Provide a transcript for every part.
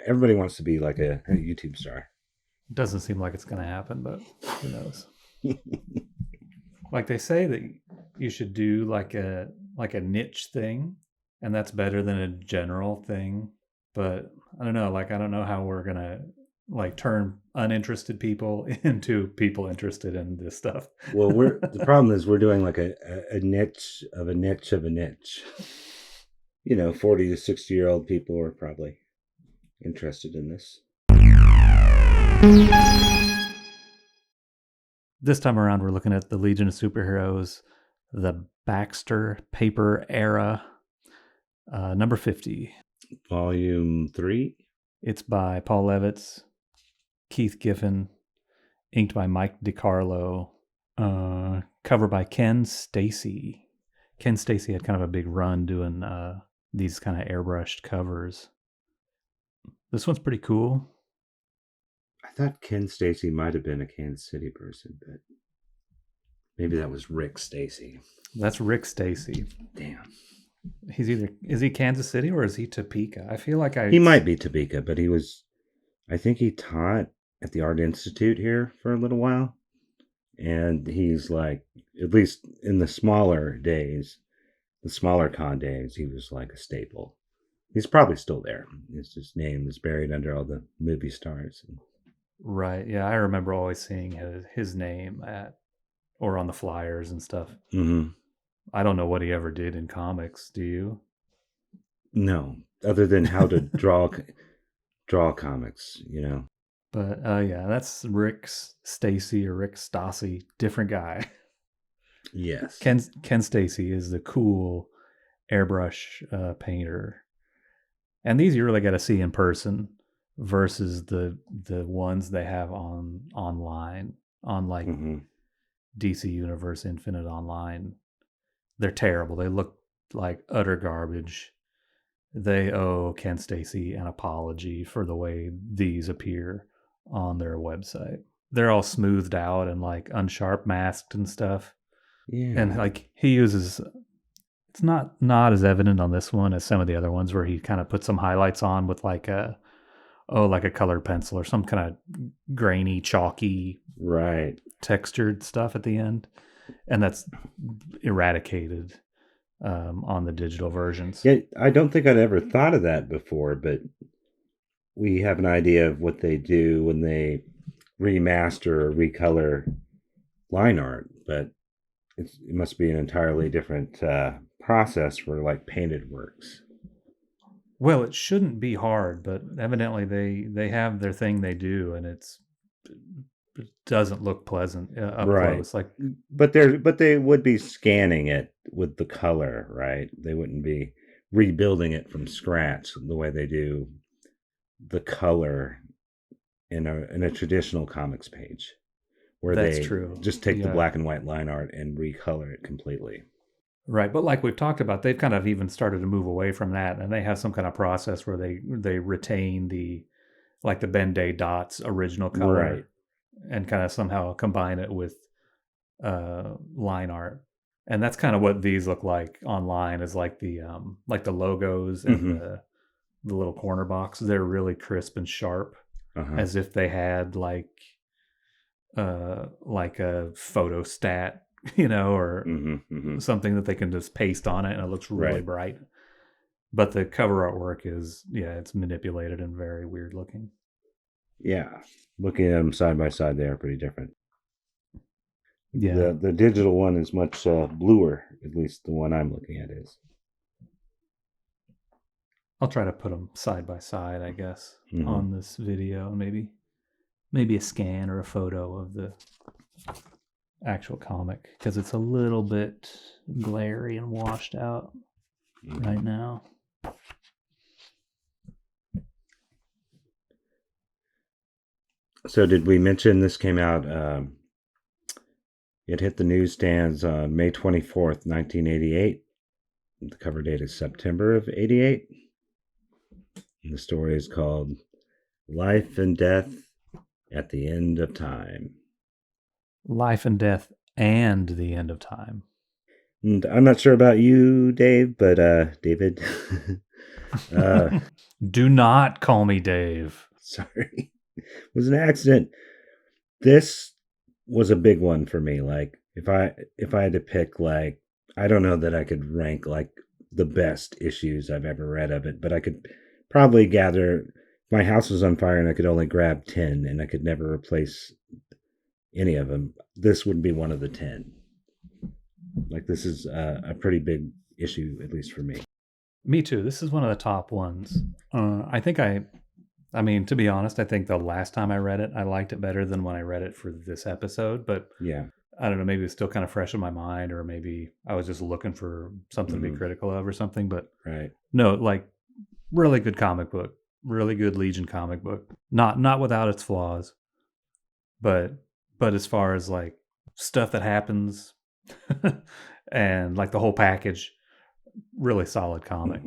everybody wants to be like a YouTube star. Doesn't seem like it's going to happen, but who knows? Like they say that you should do like a niche thing, and that's better than a general thing. But I don't know. Like I don't know how we're gonna like turn uninterested people into people interested in this stuff. Well, the problem is we're doing like a niche of a niche of a niche. 40 to 60-year-old people are probably interested in this. This time around, we're looking at the Legion of Superheroes, the Baxter Paper Era, number 50. Volume 3. It's by Paul Levitz, Keith Giffen, inked by Mike DeCarlo, cover by Ken Stacy. Ken Stacy had kind of a big run doing these kind of airbrushed covers. This one's pretty cool. I thought Ken Stacy might have been a Kansas City person, but maybe that was Rick Stacy. That's Rick Stacy. Damn. Is he Kansas City or is he Topeka? I feel like he might be Topeka, but I think he taught at the Art Institute here for a little while. And he's like, at least in the smaller days, the smaller con days, he was like a staple. He's probably still there. His name is buried under all the movie stars. Right. Yeah, I remember always seeing his name or on the flyers and stuff. Mm-hmm. I don't know what he ever did in comics. Do you? No, other than how to draw comics, But yeah, that's Rick Stacy or Rick Stassi, different guy. Yes. Ken Stacy is the cool airbrush painter, and these you really got to see in person versus the ones they have online on like DC Universe Infinite Online. They're terrible. They look like utter garbage. They owe Ken Stacy an apology for the way these appear on their website. They're all smoothed out and like unsharp masked and stuff. Yeah. And like he uses, it's not as evident on this one as some of the other ones where he kind of puts some highlights on with like a colored pencil or some kind of grainy, chalky, right, textured stuff at the end. And that's eradicated on the digital versions. Yeah, I don't think I'd ever thought of that before, but we have an idea of what they do when they remaster or recolor line art, but it must be an entirely different process for like painted works. Well, it shouldn't be hard, but evidently they have their thing they do, and it doesn't look pleasant up close. Like, but they would be scanning it with the color, right? They wouldn't be rebuilding it from scratch the way they do the color in a traditional comics page, where that's they true. Just take the black and white line art and recolor it completely. Right, but like we've talked about, they've kind of even started to move away from that, and they have some kind of process where they retain the Ben-Day Dots original color, right, and kind of somehow combine it with line art, and that's kind of what these look like online. Is like the logos and the little corner box. They're really crisp and sharp, as if they had like a photostat, or something that they can just paste on it and it looks really bright. But the cover artwork is, it's manipulated and very weird looking. Yeah. Looking at them side by side, they are pretty different. Yeah. The digital one is much bluer, at least the one I'm looking at is. I'll try to put them side by side, I guess, on this video. Maybe a scan or a photo of the actual comic, because it's a little bit glary and washed out right now. So did we mention this came out, it hit the newsstands on May 24th, 1988. The cover date is September of 88. And the story is called Life and Death at the End of Time. Life and Death and the End of Time. And I'm not sure about you, Dave, but David, Do not call me Dave. Sorry. It was an accident. This was a big one for me. Like if I had to pick, like, I don't know that I could rank like the best issues I've ever read of it, but I could probably gather my house was on fire and I could only grab 10 and I could never replace any of them. This would be one of the 10. Like this is a pretty big issue, at least for me. Me too. This is one of the top ones. I mean, to be honest, I think the last time I read it, I liked it better than when I read it for this episode. But yeah, I don't know, maybe it's still kind of fresh in my mind, or maybe I was just looking for something to be critical of or something. But no, like really good comic book, really good Legion comic book. Not without its flaws, but as far as like stuff that happens and like the whole package, really solid comic.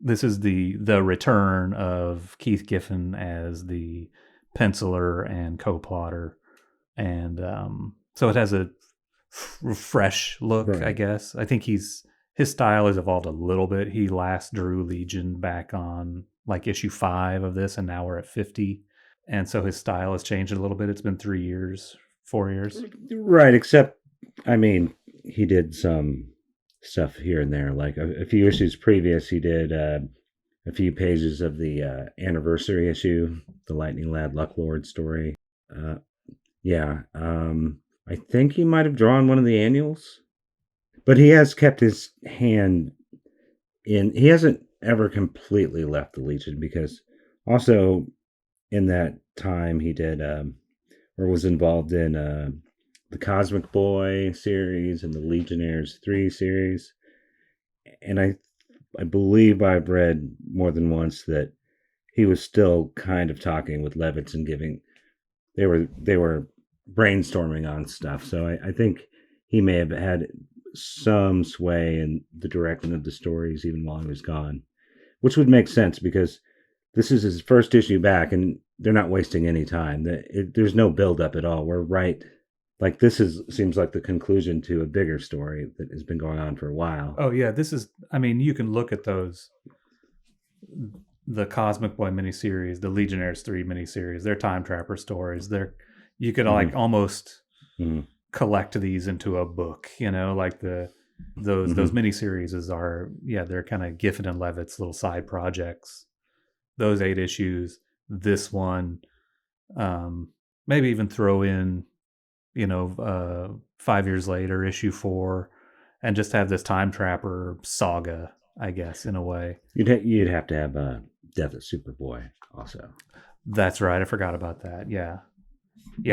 This is the return of Keith Giffen as the penciler and co-plotter, and so it has a fresh look, I guess. I think his style has evolved a little bit. He last drew Legion back on like issue 5 of this, and now we're at 50, and so his style has changed a little bit. It's been 4 years, right? Except, I mean, he did some stuff here and there. Like a few issues previous, he did a few pages of the anniversary issue, the Lightning Lad Luck Lord story. I think he might have drawn one of the annuals, but he has kept his hand in. He hasn't ever completely left the Legion, because also in that time he did or was involved in the Cosmic Boy series and the Legionnaires 3 series. And I believe I've read more than once that he was still kind of talking with Levitz and they were brainstorming on stuff. So I think he may have had some sway in the direction of the stories even while he was gone, which would make sense because this is his first issue back and they're not wasting any time. There's no build up at all. We're right. Like this seems like the conclusion to a bigger story that has been going on for a while. Oh yeah, this is. I mean, you can look at those, the Cosmic Boy miniseries, the Legionnaires 3 miniseries, their Time Trapper stories. You could like almost collect these into a book. You know, like those miniseries are they're kind of Giffen and Levitz little side projects. Those 8 issues, this one, maybe even throw in, 5 years later, issue 4, and just have this Time Trapper saga, I guess, in a way. You'd have to have Death of Superboy also. That's right. I forgot about that. Yeah.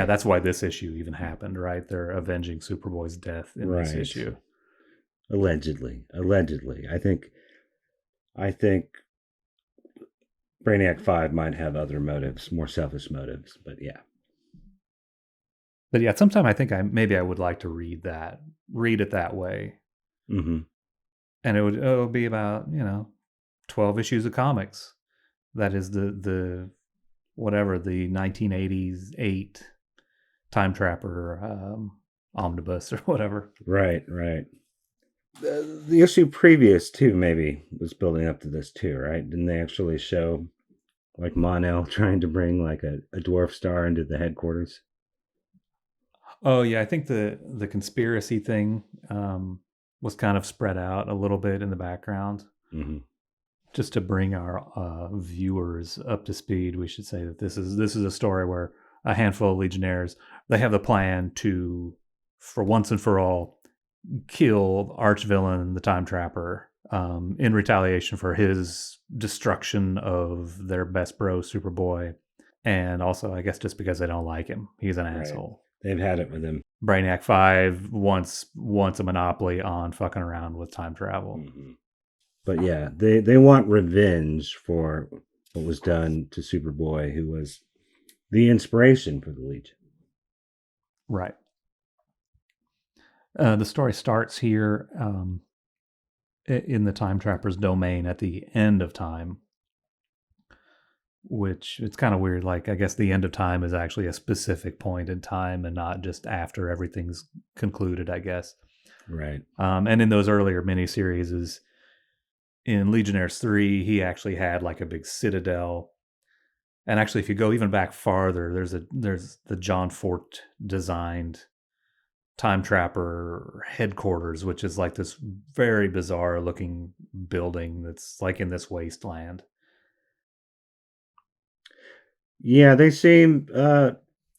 That's why this issue even happened, right? They're avenging Superboy's death in this issue. Allegedly. I think Brainiac 5 might have other motives, more selfish motives, but yeah. But yeah, sometime I think maybe I would like to read it that way. Mm-hmm. And it would be about 12 issues of comics. That is the 1980s 8 Time Trapper omnibus or whatever. Right. The issue previous too maybe was building up to this too, right? Didn't they actually show like Mon-El trying to bring like a dwarf star into the headquarters? Oh yeah, I think the conspiracy thing was kind of spread out a little bit in the background. Mm-hmm. Just to bring our viewers up to speed, we should say that this is a story where a handful of Legionnaires, they have the plan to, for once and for all, kill arch-villain the Time Trapper in retaliation for his destruction of their best bro, Superboy, and also I guess just because they don't like him. He's an asshole. They've had it with him. Brainiac 5 wants a monopoly on fucking around with time travel. Mm-hmm. But yeah, they want revenge for what was done to Superboy, who was the inspiration for the Legion. Right. The story starts here in the Time Trapper's domain at the end of time, which it's kind of weird. Like, I guess the end of time is actually a specific point in time and not just after everything's concluded, I guess. Right. And in those earlier miniseries, in Legionnaires 3, he actually had like a big citadel. And actually, if you go even back farther, there's the John Fort designed Time Trapper headquarters, which is like this very bizarre looking building that's like in this wasteland. Yeah, they seem.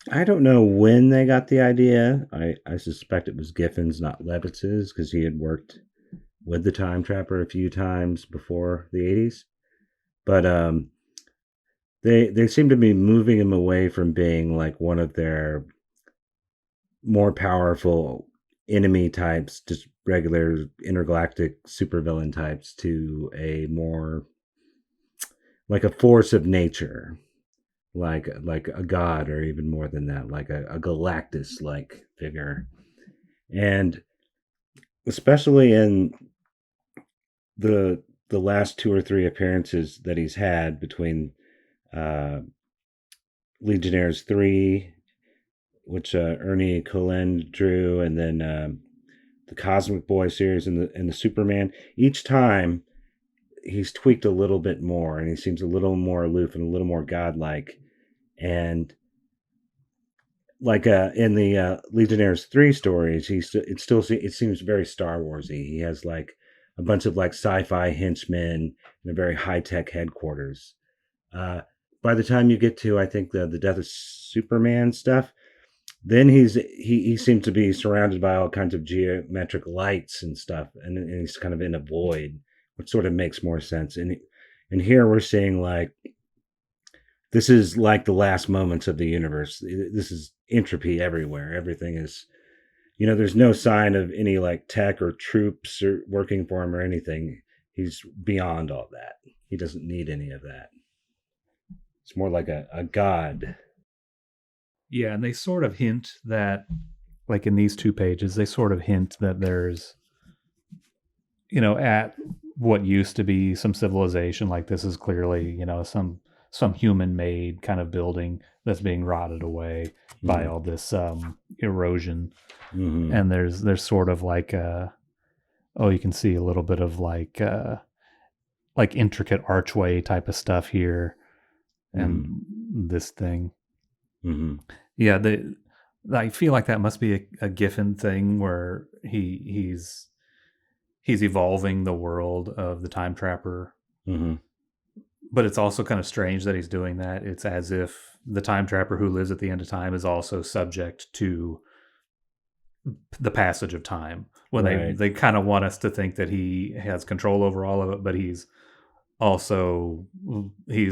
I don't know when they got the idea. I suspect it was Giffen's, not Levitz's, because he had worked with the Time Trapper a few times before the 80s. But they seem to be moving him away from being like one of their more powerful enemy types, just regular intergalactic supervillain types, to a more like a force of nature, like a god, or even more than that, like a Galactus like figure. And especially in the last two or three appearances that he's had between uh, Legionnaires 3, which Ernie Colin drew, and then the Cosmic Boy series and the Superman. Each time he's tweaked a little bit more, and he seems a little more aloof and a little more godlike. And like in the Legionnaires 3 stories, it seems very Star Warsy. He has like a bunch of like sci-fi henchmen and a very high-tech headquarters. By the time you get to, I think, the Death of Superman stuff, then he seems to be surrounded by all kinds of geometric lights and stuff, and he's kind of in a void, which sort of makes more sense. And here we're seeing like this is like the last moments of the universe. This is entropy everywhere. Everything is, there's no sign of any like tech or troops or working for him or anything. He's beyond all that. He doesn't need any of that. It's more like a god. Yeah, and they sort of hint that, like in these 2 pages, they sort of hint that there's, at what used to be some civilization, like this is clearly, some human-made kind of building that's being rotted away by all this erosion. Mm-hmm. And there's sort of like you can see a little bit of like intricate archway type of stuff here, and this thing. Mm-hmm. Yeah, I feel like that must be a Giffen thing where he's evolving the world of the Time Trapper. Mm-hmm. But it's also kind of strange that he's doing that. It's as if the Time Trapper who lives at the end of time is also subject to the passage of time. When Right. they kind of want us to think that he has control over all of it, but he's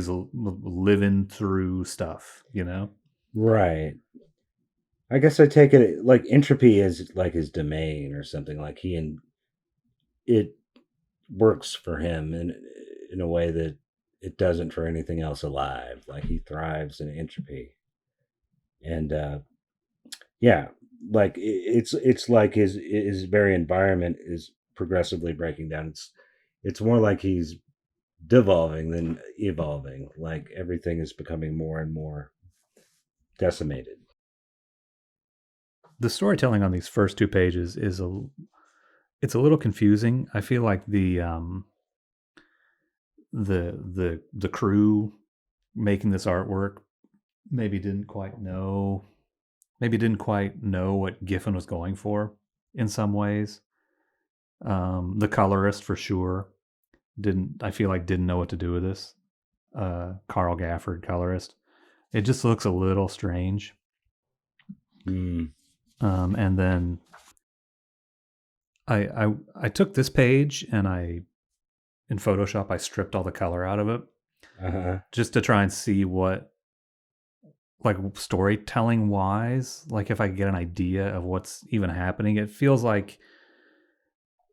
living through stuff, Right. I guess I take it like entropy is like his domain or something. Like it works for him in a way that it doesn't for anything else alive. Like he thrives in entropy, and yeah, like it's like his very environment is progressively breaking down. It's more like he's devolving than evolving. Like everything is becoming more and more decimated. The storytelling on these first 2 pages it's a little confusing. I feel like the crew making this artwork maybe didn't quite know what Giffen was going for in some ways. The colorist for sure didn't know what to do with this. Carl Gafford, colorist. It just looks a little strange. And then I took this page and in Photoshop I stripped all the color out of it, just to try and see what, like storytelling wise, like if I get an idea of what's even happening. It feels like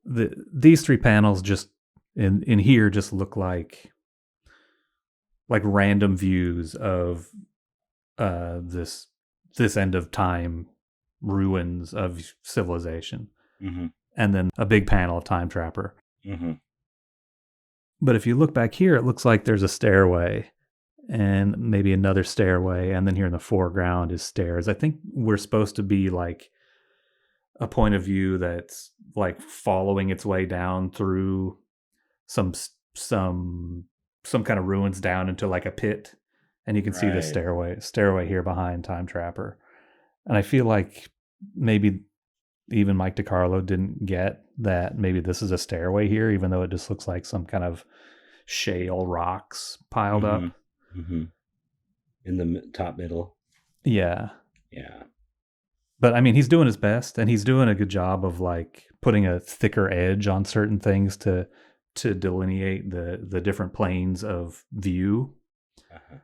these 3 panels just in here just look like random views of this end of time ruins of civilization, and then a big panel of Time Trapper. But if you look back here, it looks like there's a stairway and maybe another stairway, and then here in the foreground is stairs. I think we're supposed to be like a point of view that's like following its way down through some some kind of ruins down into like a pit, and you can see the Right. stairway here behind Time Trapper. And I feel like maybe even Mike DeCarlo didn't get that maybe this is a stairway here, even though it just looks like some kind of shale rocks piled Mm-hmm. up. Mm-hmm. In the top middle. Yeah. Yeah. But I mean, he's doing his best, and he's doing a good job of like putting a thicker edge on certain things to delineate the different planes of view. Uh-huh.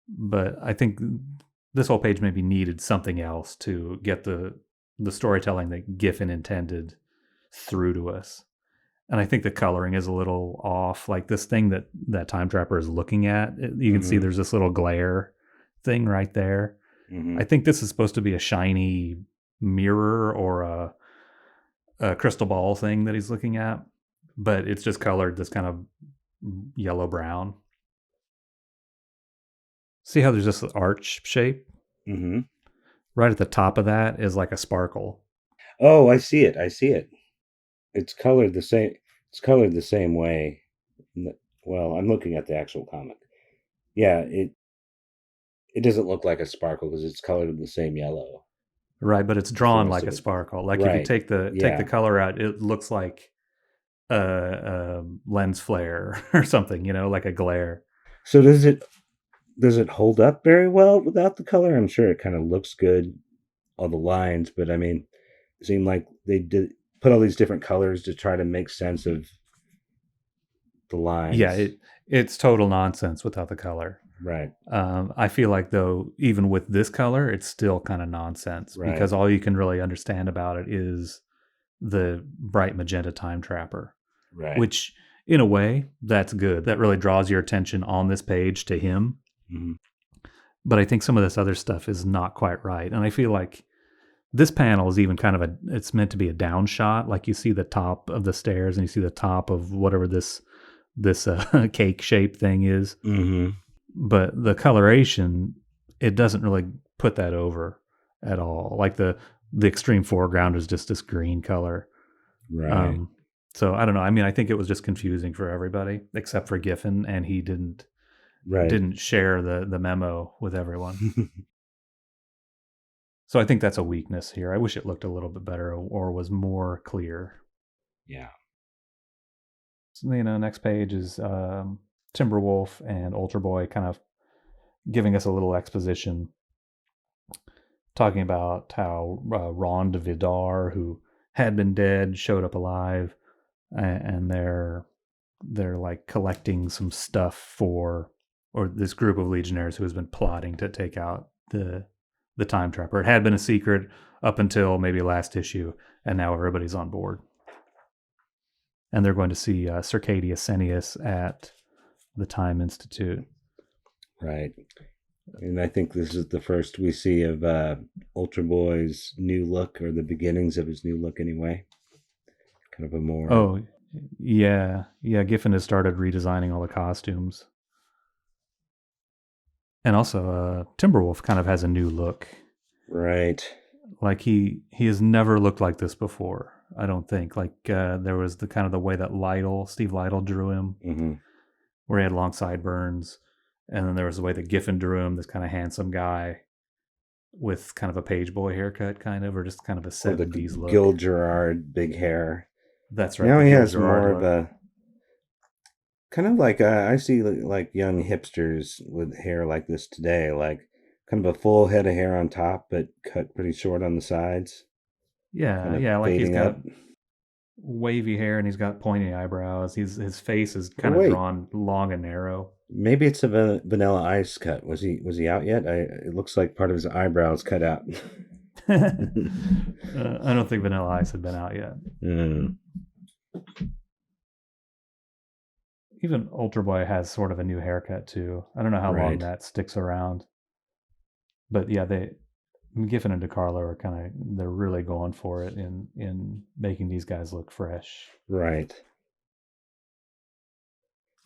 But I think this whole page maybe needed something else to get the storytelling that Giffen intended through to us. And I think the coloring is a little off. Like this thing that Time Trapper is looking at, you can see Mm-hmm. there's this little glare thing right there. Mm-hmm. I think this is supposed to be a shiny mirror or a crystal ball thing that he's looking at, but it's just colored this kind of yellow brown. See how there's this arch shape? Mm-hmm. Right at the top of that is like a sparkle. Oh, I see it. I see it. It's colored the same. It's colored the same way. Well, I'm looking at the actual comic. Yeah, it doesn't look like a sparkle because it's colored in the same yellow Right, but it's as the drawn rest like of a it. sparkle. Like if you Right. take the Yeah. color out, it looks like a lens flare or something, like a glare. So does it hold up very well without the color? I'm sure it kind of looks good, all the lines, but I mean, it seemed like they did put all these different colors to try to make sense of the Yeah, lines. it's total nonsense without the color. Right. I feel like though, even with this color, it's still kind of nonsense Right. because all you can really understand about it is the bright magenta Time Trapper, Right. which in a way that's good. That really draws your attention on this page to him. Mm-hmm. But I think some of this other stuff is not quite right, and I feel like this panel is even kind of it's meant to be a down shot. Like you see the top of the stairs and you see the top of whatever this cake shape thing is, Mm-hmm. but the coloration, it doesn't really put that over at all. Like the extreme foreground is just this green color. Right. Um, so I don't know. I mean, I think it was just confusing for everybody except for Giffen, and he Right. didn't share the memo with everyone. So I think that's a weakness here. I wish it looked a little bit better or was more clear. Yeah. So, next page is Timberwolf and Ultra Boy kind of giving us a little exposition, talking about how Ron de Vidar, who had been dead, showed up alive, and they're like collecting some stuff for, or this group of legionnaires who has been plotting to take out the Time Trapper. It had been a secret up until maybe last issue, and now everybody's on board. And they're going to see Circadia Senius at the Time Institute. Right. And I think this is the first we see of Ultra Boy's new look, or the beginnings of his new look, anyway. Kind of a more. Oh, yeah. Giffen has started redesigning all the costumes. And also, Timberwolf kind of has a new look. Right. Like he has never looked like this before. I don't think. Like there was the kind of the way that Steve Lytle drew him, Mm-hmm. where he had long sideburns, and then there was the way that Giffen drew him, this kind of handsome guy with kind of a page boy haircut, kind of, or just kind of a Or the 70s look. Gil Gerard big hair. That's right, Now the he Gil has Gerard more of look. a kind of like I see like young hipsters with hair like this today, like kind of a full head of hair on top, but cut pretty short on the sides, kind of Yeah, like he's fading got up. wavy hair and he's got pointy eyebrows. His face is Or kind of wait, drawn long and narrow. maybe it's a Vanilla Ice cut. Was he out yet? It looks like part of his eyebrows cut out. I don't think Vanilla Ice had been out yet. Mm, Even Ultra Boy has sort of a new haircut too. I don't know how long right, that sticks around, but yeah, Giffen and DeCarlo are they're really going for it in making these guys look fresh. right.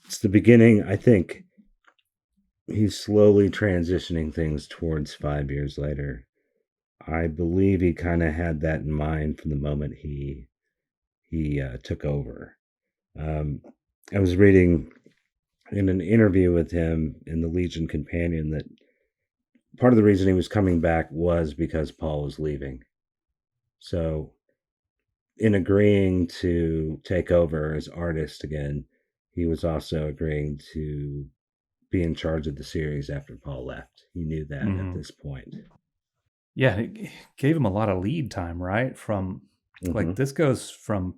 It's the beginning. I think he's slowly transitioning things towards 5 years later. I believe he kind of had that in mind from the moment he took over. Um, I was reading in an interview with him in the Legion Companion that part of the reason he was coming back was because Paul was leaving. So, in agreeing to take over as artist again, he was also agreeing to be in charge of the series after Paul left. He knew that at this point. Yeah, it gave him a lot of lead time, right? From like this goes from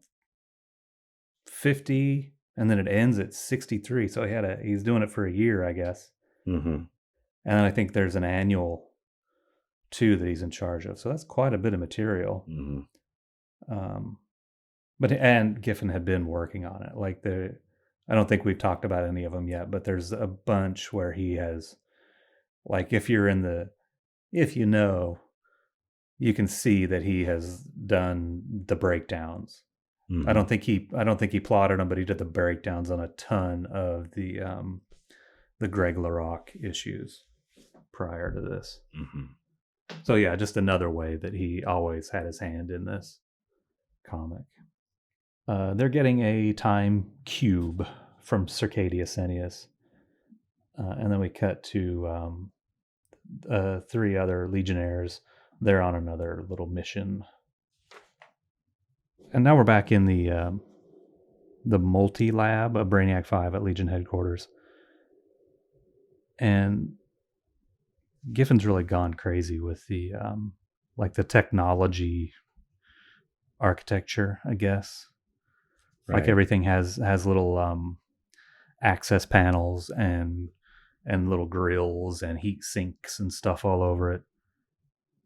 50 and then it ends at 63. So he's doing it for a year, I guess. And then I think there's an annual too that he's in charge of. So that's quite a bit of material. And Giffen had been working on it. Like I don't think we've talked about any of them yet, but there's a bunch where he has, like, if you know, you can see that he has done the breakdowns. I don't think he plotted them, but he did the breakdowns on a ton of the Greg LaRocque issues prior to this. So yeah, just another way that he always had his hand in this comic. They're getting a time cube from Circadia Senius. And then we cut to 3 other Legionnaires. They're on another little mission. And now we're back in the multi-lab of Brainiac 5 at Legion headquarters. And Giffen's really gone crazy with the the technology architecture, I guess. Right. Like everything has little access panels and little grills and heat sinks and stuff all over it.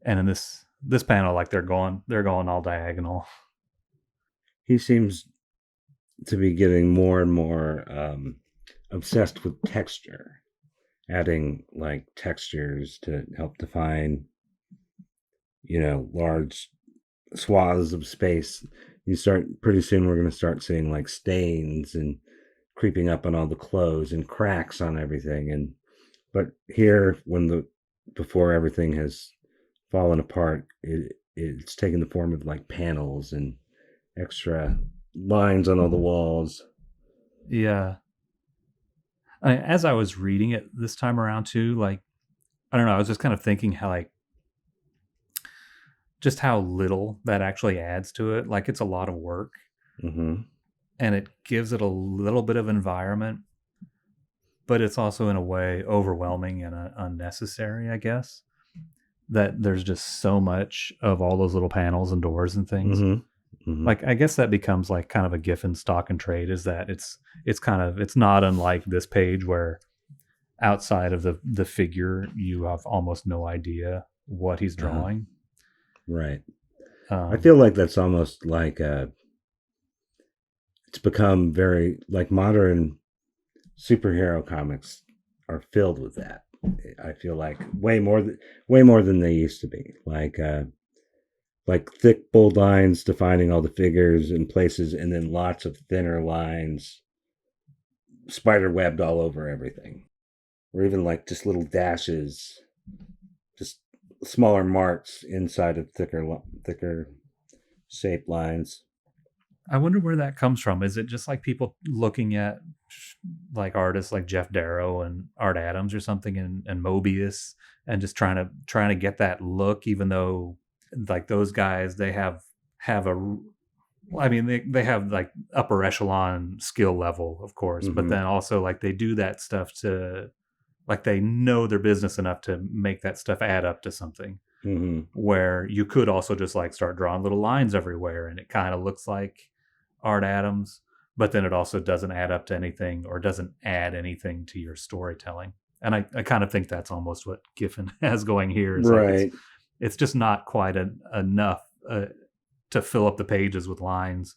And in this panel, like they're going all diagonal. He seems to be getting more and more obsessed with texture, adding like textures to help define, large swaths of space. Pretty soon we're going to start seeing like stains and creeping up on all the clothes and cracks on everything. But here, before everything has fallen apart, it's taken the form of like panels and extra lines on all the walls. Yeah. As I was reading it this time around too, like, I don't know, I was just kind of thinking how just how little that actually adds to it. Like, it's a lot of work. And it gives it a little bit of environment, but it's also in a way overwhelming and unnecessary, I guess, that there's just so much of all those little panels and doors and things. Like, I guess that becomes like kind of a Giffen stock and trade, is that it's not unlike this page where outside of the figure, you have almost no idea what he's drawing. Right. I feel like that's almost like it's become very like modern superhero comics are filled with that. I feel like way more than they used to be. Like thick bold lines defining all the figures in places, and then lots of thinner lines spider webbed all over everything, or even like just little dashes, just smaller marks inside of thicker shaped lines. I wonder where that comes from. Is it just like people looking at like artists like Jeff Darrow and Art Adams or something, and Mobius, and just trying to get that look, even though like those guys, they have they have like upper echelon skill level, of course, but then also like they do that stuff to, like, they know their business enough to make that stuff add up to something. Where you could also just like start drawing little lines everywhere and it kind of looks like Art Adams, but then it also doesn't add up to anything or doesn't add anything to your storytelling. And I kind of think that's almost what Giffen has going here. Right. Like it's just not quite enough to fill up the pages with lines.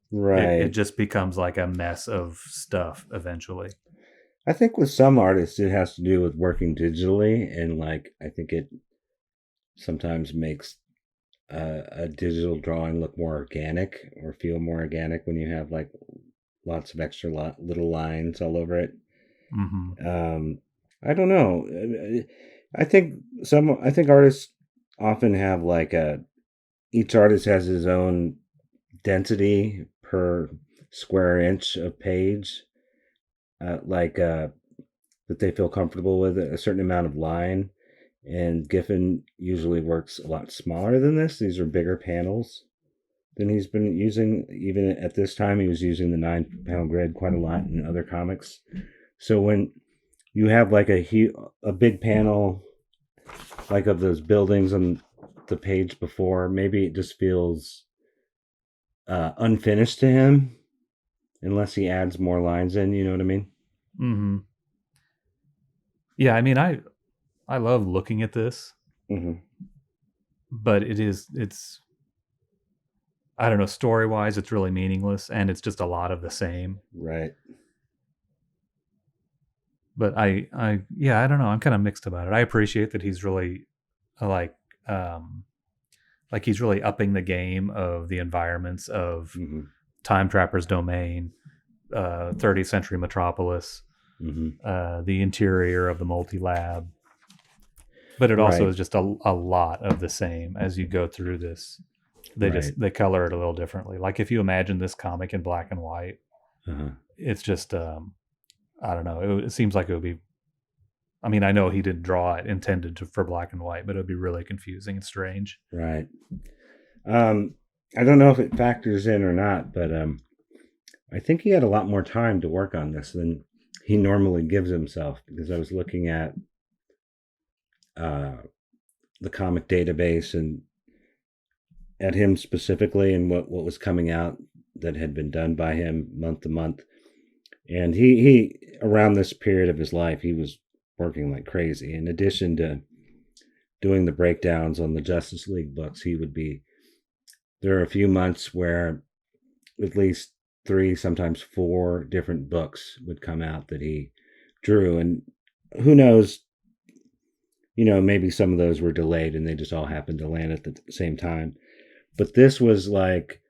Right. It just becomes like a mess of stuff eventually. I think with some artists it has to do with working digitally, and like I think it sometimes makes a digital drawing look more organic or feel more organic when you have like lots of extra little lines all over it. I don't know. I think artists often have like each artist has his own density per square inch of page, that they feel comfortable with, a certain amount of line. And Giffen usually works a lot smaller than this. These are bigger panels than he's been using. Even at this time, he was using the 9-panel grid quite a lot in other comics. So when you have like a big panel, like of those buildings on the page before, maybe it just feels unfinished to him, unless he adds more lines in. You know what I mean? Mm-hmm. Yeah, I mean, I love looking at this, but it's I don't know, story wise, it's really meaningless, and it's just a lot of the same. Right. But yeah, I don't know. I'm kind of mixed about it. I appreciate that he's really like he's really upping the game of the environments of Time Trapper's Domain, 30th Century Metropolis, the interior of the multi-lab. But it also is just a lot of the same as you go through this. They color it a little differently. Like if you imagine this comic in black and white, it's just I don't know. It seems like it would be. I mean, I know he didn't draw it intended for black and white, but it would be really confusing and strange. Right. I don't know if it factors in or not, but I think he had a lot more time to work on this than he normally gives himself, because I was looking at the comic database and at him specifically and what was coming out that had been done by him month to month. And he around this period of his life, he was working like crazy. In addition to doing the breakdowns on the Justice League books, there are a few months where at least 3, sometimes 4 different books would come out that he drew. And who knows, maybe some of those were delayed and they just all happened to land at the same time. But this was like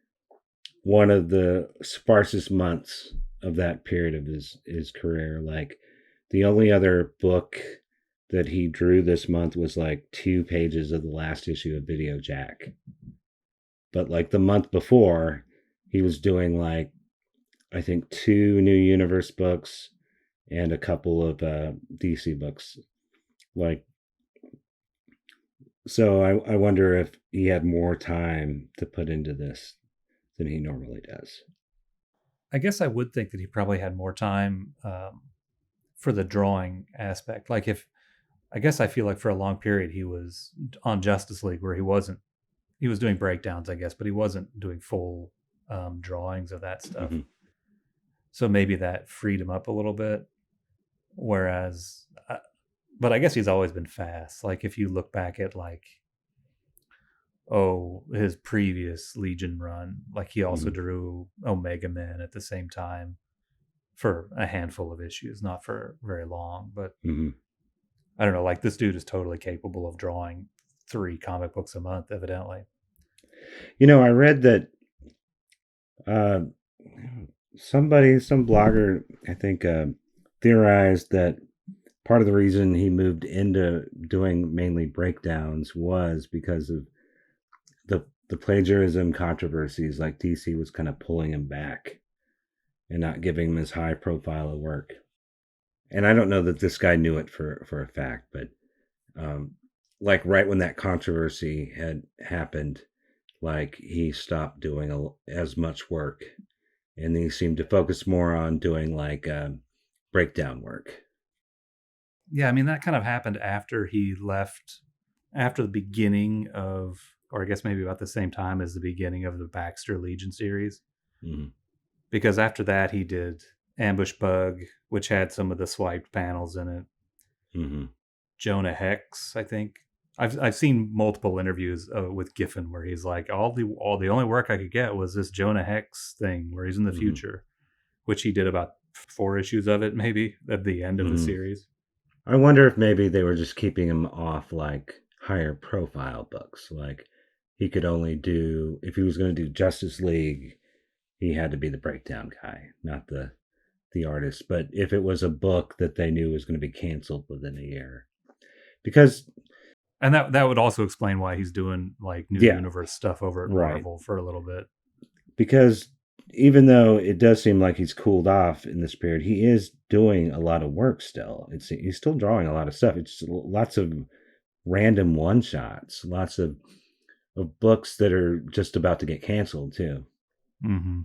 one of the sparsest months of that period of his career. Like the only other book that he drew this month was like 2 pages of the last issue of Video Jack. But like the month before, he was doing like, I think 2 New Universe books and a couple of DC books. Like, so I wonder if he had more time to put into this than he normally does. I guess I would think that he probably had more time for the drawing aspect. Like I guess I feel like for a long period he was on Justice League where he was doing breakdowns, I guess, but he wasn't doing full drawings of that stuff. So maybe that freed him up a little bit. Whereas, but I guess he's always been fast. Like if you look back at his previous Legion run, like he also drew Omega Men at the same time for a handful of issues, not for very long, but I don't know, like this dude is totally capable of drawing 3 comic books a month, evidently. I read that some blogger, I think, theorized that part of the reason he moved into doing mainly breakdowns was because of the plagiarism controversies. Like DC was kind of pulling him back and not giving him as high profile of work. And I don't know that this guy knew it for a fact, but like right when that controversy had happened, like he stopped doing as much work, and he seemed to focus more on doing like breakdown work. Yeah, I mean that kind of happened after he left, after the beginning of, or I guess maybe about the same time as the beginning of the Baxter Legion series. Because after that he did Ambush Bug, which had some of the swiped panels in it. Jonah Hex, I think. I've seen multiple interviews with Giffen where he's like, all the only work I could get was this Jonah Hex thing where he's in the future, which he did about 4 issues of it, maybe at the end of the series. I wonder if maybe they were just keeping him off like higher profile books. Like he could only do, if he was going to do Justice League, he had to be the breakdown guy, not the artist. But if it was a book that they knew was going to be canceled within a year, because, and that would also explain why he's doing like new universe stuff over at Marvel for a little bit. Because even though it does seem like he's cooled off in this period, he is doing a lot of work still. He's still drawing a lot of stuff. It's lots of random one shots, lots of books that are just about to get canceled too. Mm-hmm.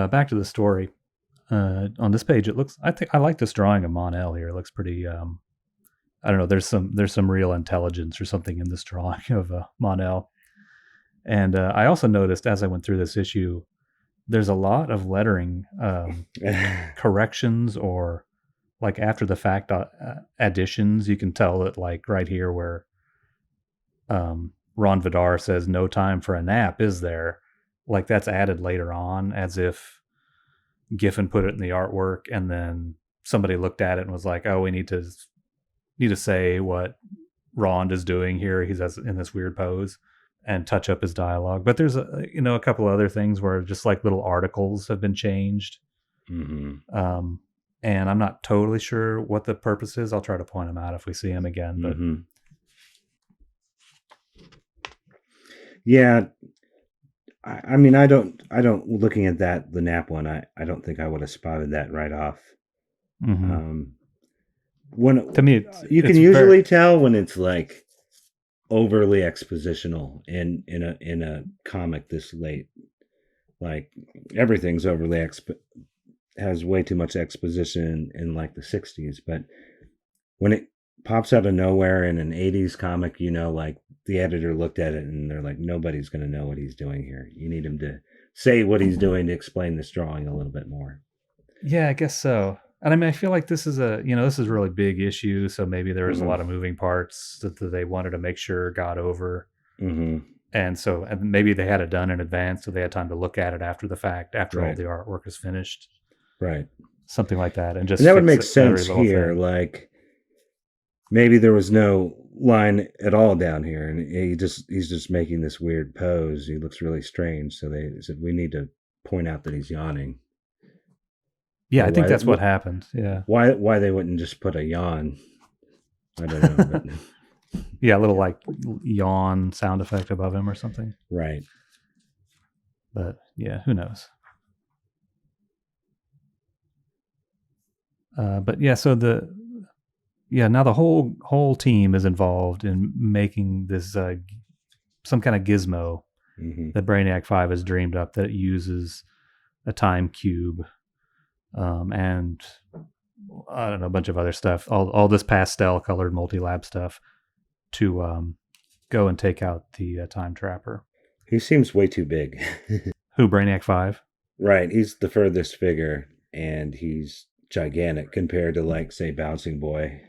Back to the story. On this page, it looks. I like this drawing of Mon-El here. It looks pretty. I don't know. There's some real intelligence or something in this drawing of Mon-El. And I also noticed as I went through this issue, there's a lot of lettering corrections or like after the fact additions. You can tell that like right here where Ron Vidar says no time for a nap, is there? Like that's added later on as if Giffen put it in the artwork and then somebody looked at it and was like, oh, we need to say what Ron is doing here. He's in this weird pose and touch up his dialogue. But there's a couple other things where just like little articles have been changed. Mm-hmm. And I'm not totally sure what the purpose is. I'll try to point them out if we see them again. But mm-hmm. Yeah, I mean, I don't. Looking at the nap one, I don't think I would have spotted that right off. mm-hmm. When to me, you can usually tell when it's like overly expositional in a comic this late. Like everything's overly has way too much exposition in like the 60s, but when it pops out of nowhere in an 80s comic, like the editor looked at it and they're like, nobody's going to know what he's doing here. You need him to say what he's doing to explain this drawing a little bit more. Yeah, I guess so. And I mean, I feel like this is a really big issue. So maybe there was a lot of moving parts that they wanted to make sure got over. Mm-hmm. And maybe they had it done in advance, so they had time to look at it after the fact, after all the artwork is finished. Right. Something like that. And that would make sense here. Like maybe there was no line at all down here, and he's just making this weird pose. He looks really strange. So they said, we need to point out that he's yawning. Yeah, I think that's what happened. Yeah. Why they wouldn't just put a yawn? I don't know. But yeah, a little like yawn sound effect above him or something. Right. But yeah, who knows? But yeah, so now the whole team is involved in making this some kind of gizmo that Brainiac 5 has dreamed up that uses a time cube and I don't know, a bunch of other stuff, all this pastel colored multi-lab stuff to go and take out the time trapper. He seems way too big. Who, Brainiac 5? Right, he's the furthest figure and he's gigantic compared to like say Bouncing Boy.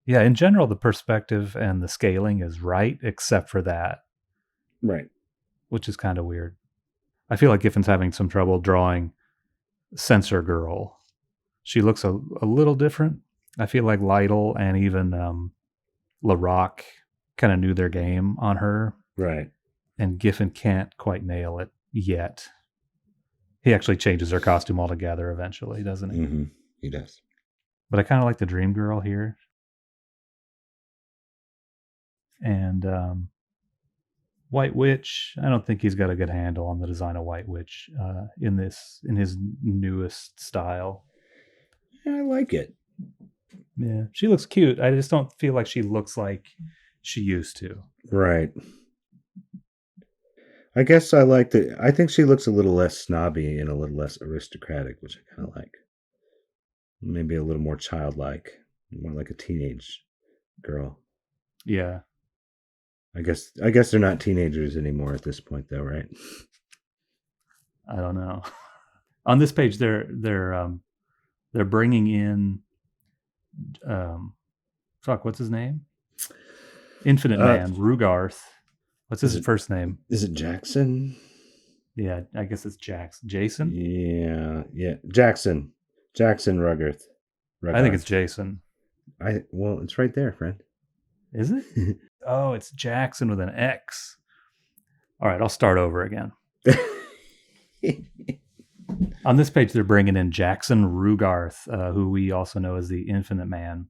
Yeah, in general the perspective and the scaling is right except for that. Right. Which is kind of weird. I feel like Giffen's having some trouble drawing Censor Girl. She looks a little different. I feel like Lytle and even LaRock kind of knew their game on her. Right. And Giffen can't quite nail it yet. He actually changes her costume altogether eventually, doesn't he? Mm-hmm. He does. But I kind of like the Dream Girl here. And White Witch, I don't think he's got a good handle on the design of White Witch in his newest style. Yeah, I like it. Yeah, she looks cute. I just don't feel like she looks like she used to. Right. I guess I like I think she looks a little less snobby and a little less aristocratic, which I kind of like. Maybe a little more childlike, more like a teenage girl. Yeah. I guess they're not teenagers anymore at this point, though, right? I don't know. On this page, they're bringing in, what's his name? Infinite Man, Rugarth. What's his first name? Is it Jackson? Yeah, I guess it's Jason. Yeah, Jackson Rugarth. I think it's Jason. Well, it's right there, friend. Is it? Oh, it's Jackson with an X. All right, I'll start over again. On this page, they're bringing in Jackson Rugarth, who we also know as the Infinite Man.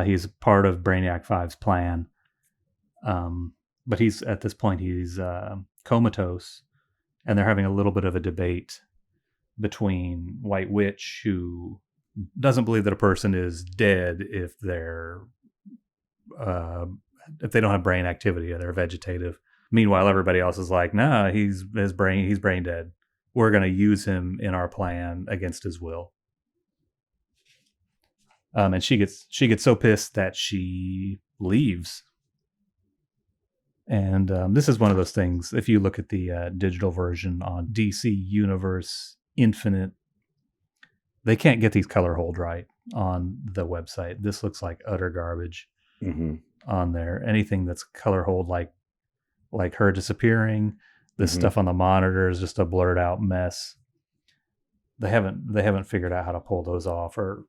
He's part of Brainiac 5's plan. But at this point, he's comatose and they're having a little bit of a debate between White Witch, who doesn't believe that a person is dead if they're if they don't have brain activity or they're vegetative. Meanwhile, everybody else is like, nah, he's brain dead. We're going to use him in our plan against his will. And she gets so pissed that she leaves. And this is one of those things. If you look at the digital version on DC Universe Infinite, they can't get these color hold right on the website. This looks like utter garbage on there. Anything that's color hold, like her disappearing, this stuff on the monitor is just a blurred out mess. They haven't figured out how to pull those off, or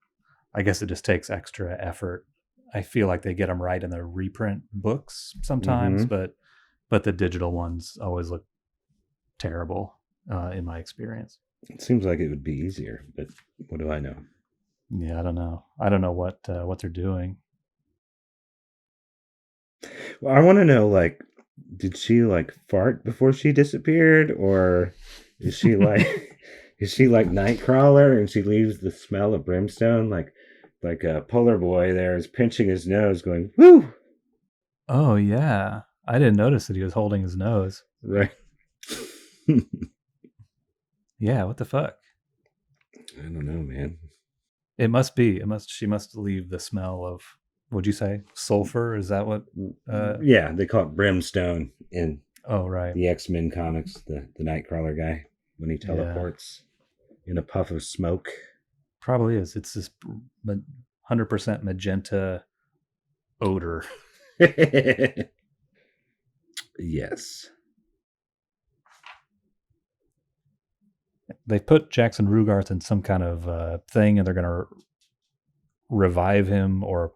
I guess it just takes extra effort. I feel like they get them right in the reprint books sometimes, but the digital ones always look terrible in my experience. It seems like it would be easier, but what do I know? Yeah, I don't know. I don't know what they're doing. Well, I want to know, like, did she like fart before she disappeared, or is she like is she like Nightcrawler and she leaves the smell of brimstone, like a polar boy there is pinching his nose, going woo? Oh yeah, I didn't notice that he was holding his nose. Right. Yeah, what the fuck? I don't know, man. It must be. She must leave the smell of. What'd you say? Sulfur? Is that what? Yeah, they call it brimstone in right. the X-Men comics. The Nightcrawler guy, when he teleports in a puff of smoke. Probably is. It's this 100% magenta odor. Yes. They put Jackson Rugarth in some kind of thing, and they're going to revive him or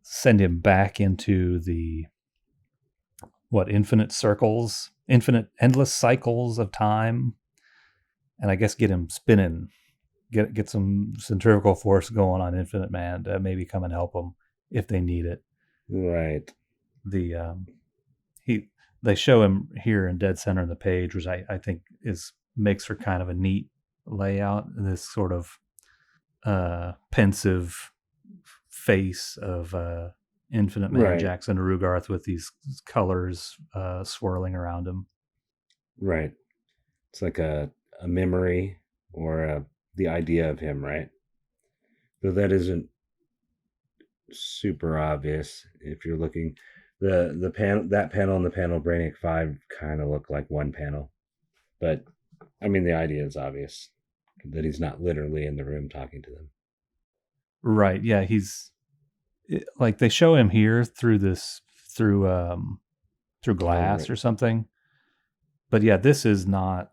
send him back into the endless cycles of time, and I guess get him spinning, get some centrifugal force going on Infinite Man to maybe come and help them if they need it. Right. They show him here in dead center of the page, which I think makes for kind of a neat layout. This sort of pensive face of Infinite Man Jackson Rugarth with these colors swirling around him. Right. It's like a memory or the idea of him, right? Though that isn't super obvious if you're looking. The panel, that panel and the panel Brainiac 5 kind of look like one panel. But I mean, the idea is obvious that he's not literally in the room talking to them. Right. Yeah, he's like they show him here through glass or something. But yeah, this is not.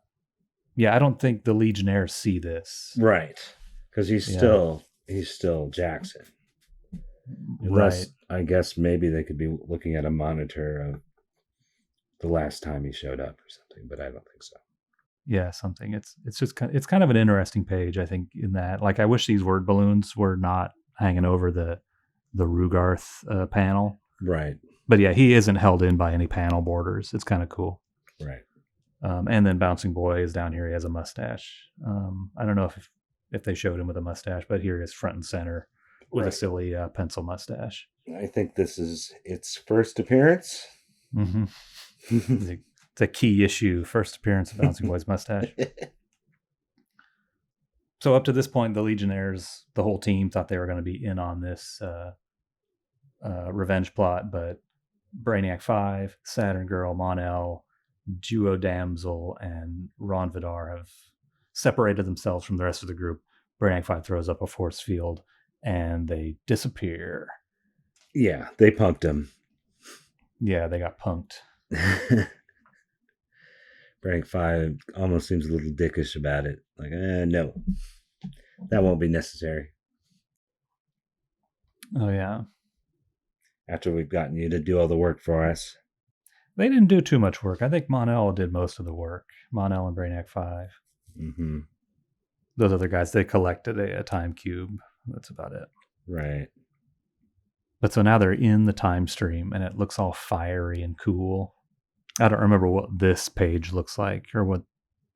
Yeah, I don't think the Legionnaires see this. Right. Because he's still Jackson. Unless, I guess maybe they could be looking at a monitor of the last time he showed up or something, but I don't think so. Yeah, something. It's kind of an interesting page, I think, in that. Like, I wish these word balloons were not hanging over the Rugarth panel. Right. But yeah, he isn't held in by any panel borders. It's kind of cool. Right. And then Bouncing Boy is down here. He has a mustache. I don't know if they showed him with a mustache, but here he is front and center with a silly pencil mustache. I think this is its first appearance. Mm-hmm. It's a key issue, first appearance of Bouncing Boy's mustache. So up to this point, the Legionnaires, the whole team, thought they were going to be in on this revenge plot, but Brainiac 5, Saturn Girl, Mon-El, Duo Damsel, and Ron Vidar have separated themselves from the rest of the group. Brainiac 5 throws up a force field, and they disappear. Yeah, they punked him. Yeah, they got punked. Brainiac 5 almost seems a little dickish about it. Like, no, that won't be necessary. Oh, yeah. After we've gotten you to do all the work for us. They didn't do too much work. I think Mon-El did most of the work. Mon-El and Brainiac 5. Mm-hmm. Those other guys, they collected a time cube. That's about it. Right. But so now they're in the time stream, and it looks all fiery and cool. I don't remember what this page looks like or what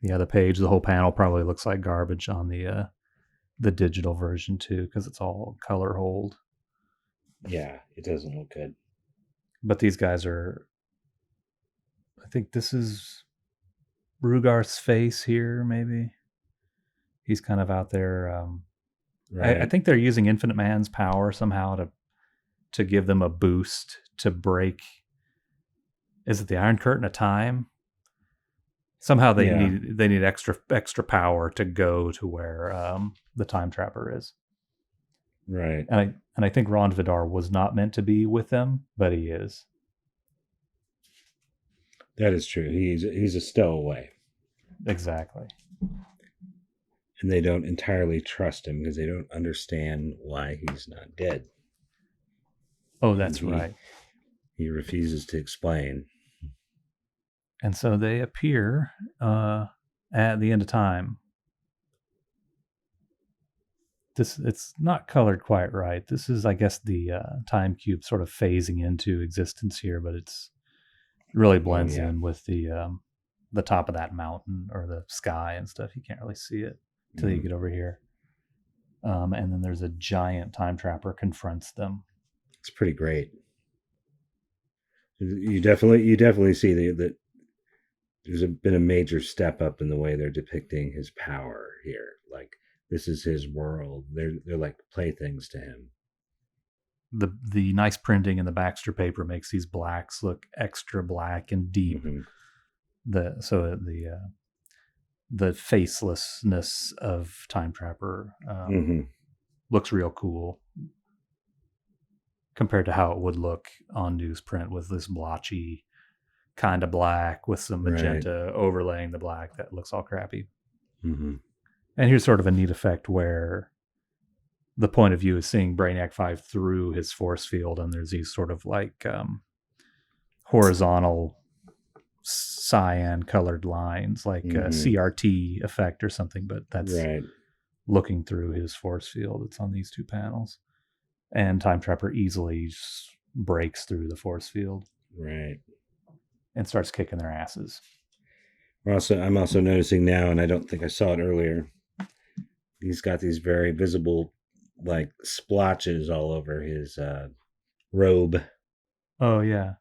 Yeah, the whole panel probably looks like garbage on the digital version too, because it's all color hold. Yeah, it doesn't look good. But these guys are. I think this is Rugarth's face here. Maybe he's kind of out there. I Right. think they're using Infinite Man's power somehow to give them a boost to break. Is it the Iron Curtain of Time? Somehow they Yeah. need extra power to go to where the Time Trapper is. Right. And I think Ron Vidar was not meant to be with them, but he is. That is true. He's a stowaway. Exactly. And they don't entirely trust him because they don't understand why he's not dead. Oh, that's right. He refuses to explain. And so they appear at the end of time. It's not colored quite right. This is, I guess, the time cube sort of phasing into existence here, but it really blends in with the top of that mountain or the sky and stuff. You can't really see it until you get over here. And then there's a giant time trapper confronts them. It's pretty great. You definitely see that there's been a major step up in the way they're depicting his power here. Like, this is his world. They're like playthings to him. The nice printing in the Baxter paper makes these blacks look extra black and deep. Mm-hmm. The facelessness of Time Trapper looks real cool compared to how it would look on newsprint with this blotchy kind of black with some magenta overlaying the black that looks all crappy. Mm-hmm. And here's sort of a neat effect where the point of view is seeing Brainiac 5 through his force field, and there's these sort of like horizontal cyan colored lines, like a CRT effect or something, but that's looking through his force field. It's on these two panels. And Time Trapper easily breaks through the force field. Right. And starts kicking their asses. I'm also noticing now, and I don't think I saw it earlier, he's got these very visible like splotches all over his robe. Oh yeah.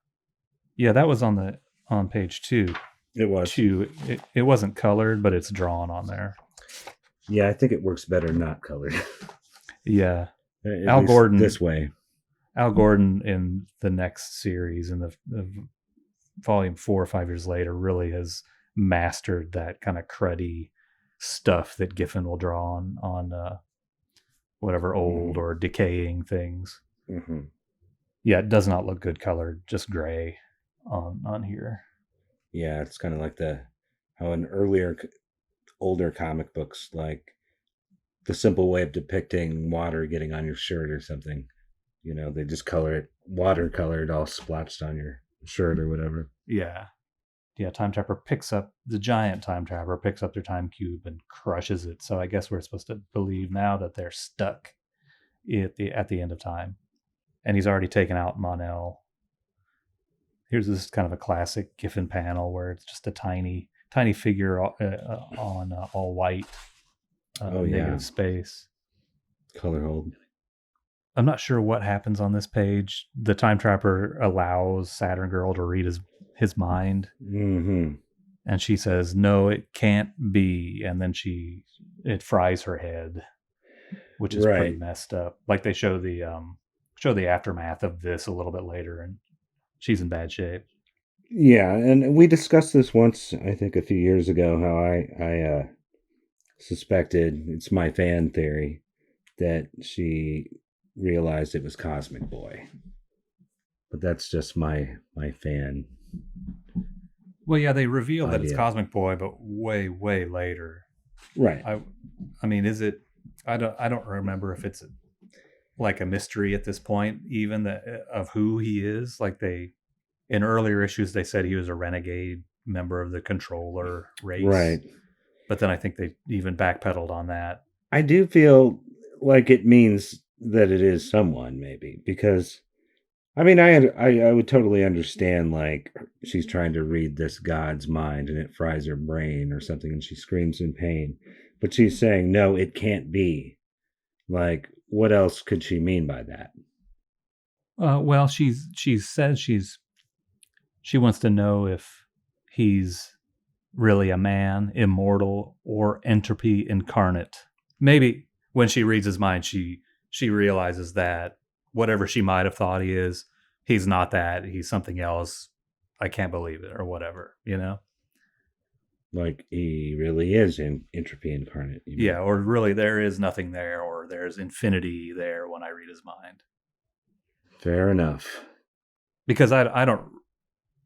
Yeah, that was on page 2. It was. 2. It wasn't colored, but it's drawn on there. Yeah, I think it works better not colored. Yeah. Al Gordon this way. Al Gordon in the next series, in the volume 4 or 5 years later, really has mastered that kind of cruddy stuff that Giffen will draw on whatever old or decaying things. Mm-hmm. Yeah, it does not look good colored, just gray on here. Yeah, it's kind of like how in older comic books, like the simple way of depicting water getting on your shirt or something. You know, they just color it watercolored, all splotched on your shirt or whatever. Yeah. Yeah, the giant Time Trapper picks up their time cube and crushes it. So I guess we're supposed to believe now that they're stuck at the end of time. And he's already taken out Mon-El. Here's this kind of a classic Giffen panel where it's just a tiny figure on all white negative space. Color hold. I'm not sure what happens on this page. The Time Trapper allows Saturn Girl to read his mind. Mm-hmm. And she says, "No, it can't be." And then it fries her head, which is pretty messed up. Like they show the aftermath of this a little bit later, and she's in bad shape. Yeah, and we discussed this once, I think a few years ago, how I suspected, it's my fan theory, that she realized it was Cosmic Boy. But that's just my fan. Well, yeah, they reveal that it's Cosmic Boy, but way, way later. Right. I mean, is it? I don't remember if it's like a mystery at this point, even of who he is. Like in earlier issues, they said he was a renegade member of the Controller race. Right. But then I think they even backpedaled on that. I do feel like it means that it is someone, maybe, because I mean, I would totally understand, like, she's trying to read this god's mind and it fries her brain or something and she screams in pain. But she's saying, no, it can't be. Like, what else could she mean by that? Well, she says she wants to know if he's really a man, immortal, or entropy incarnate. Maybe when she reads his mind, she realizes that whatever she might have thought he is, he's not that. He's something else. I can't believe it, or whatever. You know? Like, he really is in entropy incarnate. Yeah, or really there is nothing there, or there's infinity there when I read his mind. Fair enough. Because I don't.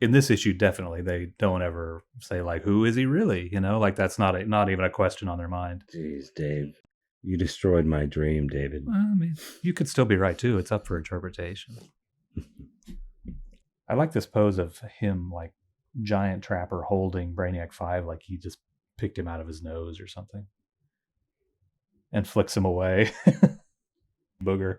In this issue, definitely they don't ever say like, "Who is he really?" You know, like that's not even a question on their mind. Jeez, Dave, you destroyed my dream, David. Well, I mean, you could still be right too. It's up for interpretation. I like this pose of him, like giant trapper holding Brainiac 5, like he just picked him out of his nose or something, and flicks him away. Booger.